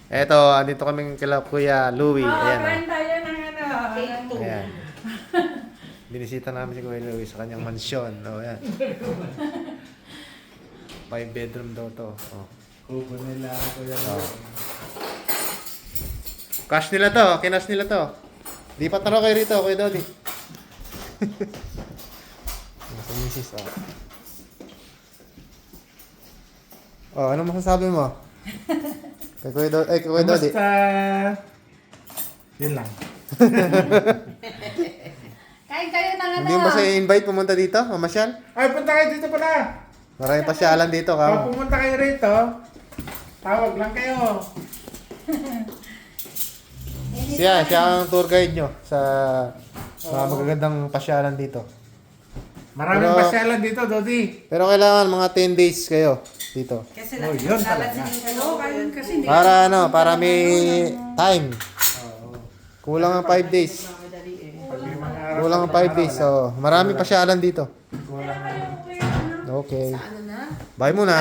Eto, andito kami kila Kuya Louie. Ayan. kain tayo ng ano. Ayan. Binisita namin si Kuya Louie sa kanyang mansyon. O, ayan. 5-bedroom daw to. Oh. Kubo nila Kuya Oh. Louie. Cash nila to. Kinash nila to. Lipat na raw kayo rito, Kuya Dodi. Sa misis, oh. Oh, ano masasabi mo? Kay Kuya Dodi. Kay Kuya Dodi. Basta... Yun lang. Kain kayo ng ano. Hindi mo sa invite pumunta dito, mamasyal? Ay, punta kayo dito pala. Maraming pasyalan dito, Pag kamo. pumunta kayo rito, tawag lang kayo. Siya ang tour guide nyo sa mga magagandang pasyalan dito. Maraming Pero- pasyalan dito, Dodi. Pero kailangan mga 10 days kayo dito. Kasi Oh, yun talaga. Oo, kain kasi hindi. Para ano, para may time. Oo. Kulang ang 5 days. madali eh. Pag may mga araw Kulang ang sa 5 days. So, maraming pasyalan dito. Kulang. Okay. Ano na? Bye muna.